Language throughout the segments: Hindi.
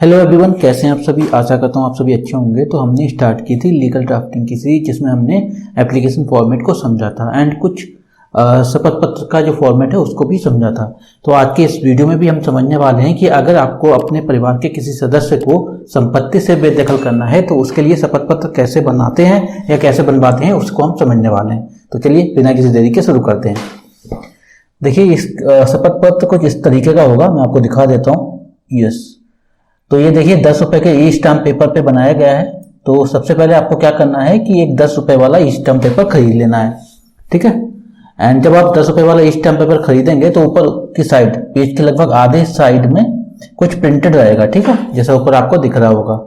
हेलो एवरीवन, कैसे हैं आप सभी। आशा करता हूँ आप सभी अच्छे होंगे। तो हमने स्टार्ट की थी लीगल ड्राफ्टिंग की सीरीज, जिसमें हमने एप्लीकेशन फॉर्मेट को समझा था एंड कुछ शपथ पत्र का जो फॉर्मेट है उसको भी समझा था। तो आज के इस वीडियो में भी हम समझने वाले हैं कि अगर आपको अपने परिवार के किसी सदस्य को संपत्ति से बेदखल करना है तो उसके लिए शपथ पत्र कैसे बनाते हैं या कैसे बनवाते हैं उसको हम समझने वाले हैं। तो चलिए बिना किसी देरी के शुरू करते हैं। देखिए, इस शपथ पत्र कुछ इस तरीके का होगा, मैं आपको दिखा देता हूँ। यस, तो ये देखिए 10 रुपए के ई स्टाम्प पेपर पे बनाया गया है। तो सबसे पहले आपको क्या करना है कि एक 10 रुपए वाला ई स्टाम्प पेपर खरीद लेना है, ठीक है। एंड जब आप 10 रुपए वाला ई स्टाम्प पेपर खरीदेंगे तो ऊपर की साइड, पेज के लगभग आधे साइड में कुछ प्रिंटेड रहेगा, ठीक है, जैसा ऊपर आपको दिख रहा होगा।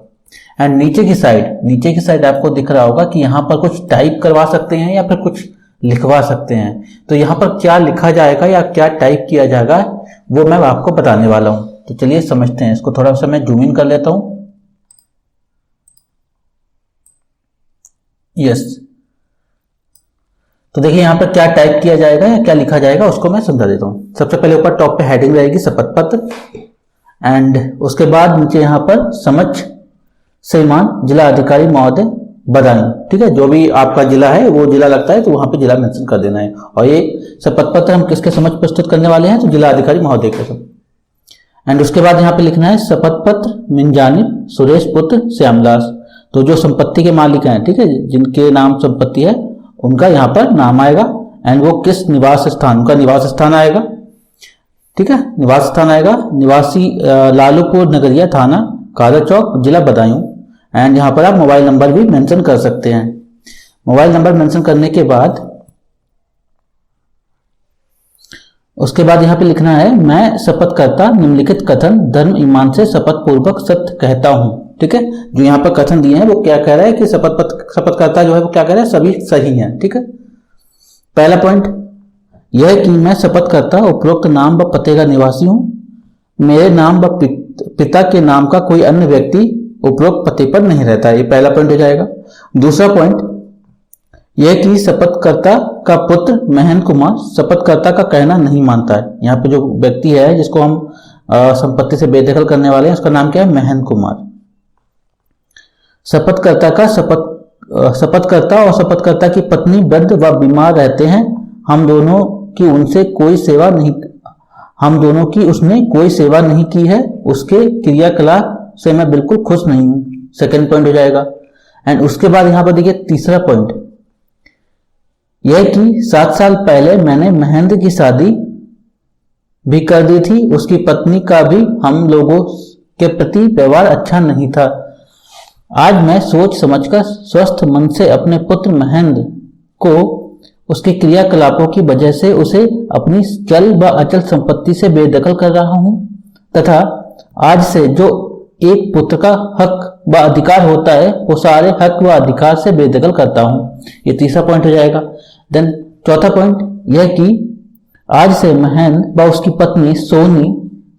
एंड नीचे की साइड आपको दिख रहा होगा कि यहाँ पर कुछ टाइप करवा सकते हैं या फिर कुछ लिखवा सकते हैं। तो यहाँ पर क्या लिखा जाएगा या क्या टाइप किया जाएगा वो मैं आपको बताने वाला हूँ। तो चलिए समझते हैं इसको। थोड़ा सा मैं जूम इन कर लेता हूं। यस, तो देखिए यहाँ पर क्या टाइप किया जाएगा या क्या लिखा जाएगा उसको मैं समझा देता हूं। सबसे पहले ऊपर टॉप पे हेडिंग रहेगी शपथ पत्र, एंड उसके बाद नीचे यहाँ पर समझ श्रीमान जिला अधिकारी महोदय बदायूं, ठीक है। जो भी आपका जिला है वो जिला लगता है तो वहां पे जिला मेंशन कर देना है। और ये शपथ पत्र हम किसके समझ प्रस्तुत करने वाले हैं, तो जिला अधिकारी महोदय के समझ। एंड उसके बाद यहाँ पे लिखना है शपथ पत्र मिन जानिब सुरेश पुत्र श्यामदास। तो जो संपत्ति के मालिक हैं, ठीक है, जिनके नाम संपत्ति है उनका यहाँ पर नाम आएगा। एंड वो किस निवास स्थान, उनका निवास स्थान आएगा, ठीक है, निवास स्थान आएगा निवासी लालूपुर नगरिया, थाना कादर चौक, जिला बदायूं। एंड यहाँ पर आप मोबाइल नंबर भी मेंशन कर सकते हैं। मोबाइल नंबर मेंशन करने के बाद उसके बाद यहाँ पे लिखना है मैं शपथ करता निम्नलिखित कथन धर्म ईमान से शपथ पूर्वक सत्य कहता हूँ, ठीक है। जो यहाँ पर कथन दिए हैं वो क्या कह रहा है कि शपथ करता जो है वो क्या कह रहा है, सभी सही है, ठीक है। पहला पॉइंट यह कि मैं शपथ करता उपरोक्त नाम व पते का निवासी हूँ। मेरे नाम व पिता के नाम का कोई अन्य व्यक्ति उपरोक्त पते पर नहीं रहता है। ये पहला पॉइंट हो जाएगा। दूसरा पॉइंट यह कि शपथकर्ता का पुत्र महेंद्र कुमार शपथकर्ता का कहना नहीं मानता है। यहाँ पे जो व्यक्ति है जिसको हम संपत्ति से बेदखल करने वाले हैं उसका नाम क्या है, महेंद्र कुमार। शपथकर्ता और शपथकर्ता की पत्नी वृद्ध व बीमार रहते हैं। हम दोनों की उसने कोई सेवा नहीं की है। उसके क्रियाकलाप से मैं बिल्कुल खुश नहीं हूं। सेकेंड पॉइंट हो जाएगा। एंड उसके बाद यहाँ पर देखिए तीसरा पॉइंट यह कि 7 साल पहले मैंने महेंद्र की शादी भी कर दी थी। उसकी पत्नी का भी हम लोगों के प्रति व्यवहार अच्छा नहीं था। आज मैं सोच समझकर स्वस्थ मन से अपने पुत्र महेंद्र को उसके क्रियाकलापों की वजह से उसे अपनी चल व अचल संपत्ति से बेदखल कर रहा हूं तथा आज से जो एक पुत्र का हक व अधिकार होता है वो सारे हक व अधिकार से बेदखल करता हूं। ये तीसरा पॉइंट हो जाएगा। देन चौथा पॉइंट यह कि आज से महेंद्र व उसकी पत्नी सोनी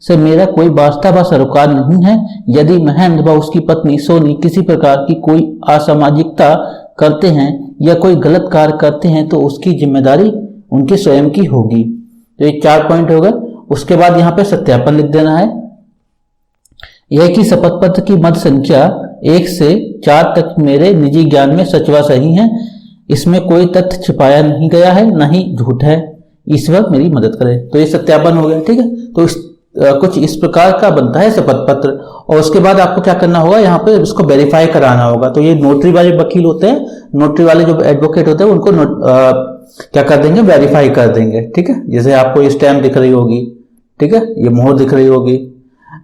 से मेरा कोई वास्ता व सरोकार नहीं है। यदि महेंद्र व उसकी पत्नी सोनी किसी प्रकार की कोई असामाजिकता करते हैं या कोई गलत कार्य करते हैं तो उसकी जिम्मेदारी उनकी स्वयं की होगी। तो ये 4 पॉइंट हो गए। उसके बाद यहाँ पे सत्यापन लिख देना है। यह कि शपथ पत्र की मद संख्या 1 से 4 तक मेरे निजी ज्ञान में सच व सही है। इसमें कोई तथ्य छिपाया नहीं गया है, न ही झूठ है। ईश्वर मेरी मदद करे। तो ये सत्यापन हो गया, ठीक है। तो कुछ इस प्रकार का बनता है शपथ पत्र। और उसके बाद आपको क्या करना होगा, यहाँ पे इसको वेरीफाई कराना होगा। तो ये नोटरी वाले वकील होते हैं, नोटरी वाले जो एडवोकेट होते हैं उनको क्या कर देंगे, वेरीफाई कर देंगे, ठीक है। जैसे आपको ये स्टैम्प दिख रही होगी, ठीक है, ये मोहर दिख रही होगी।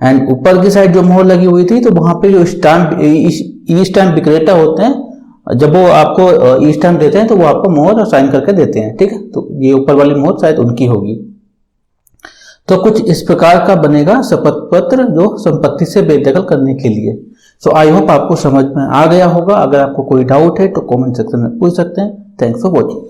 एंड ऊपर की साइड जो मोहर लगी हुई थी तो वहां पे जो ई स्टैम्प विक्रेता होते हैं, जब वो आपको ई स्टैम्प देते हैं तो वो आपको मोहर साइन करके देते हैं, ठीक है। तो ये ऊपर वाली मोहर शायद उनकी होगी। तो कुछ इस प्रकार का बनेगा शपथ पत्र जो संपत्ति से बेदखल करने के लिए। सो आई होप आपको समझ में आ गया होगा। अगर आपको कोई डाउट है तो कमेंट सेक्शन में पूछ सकते हैं। Thanks for watching.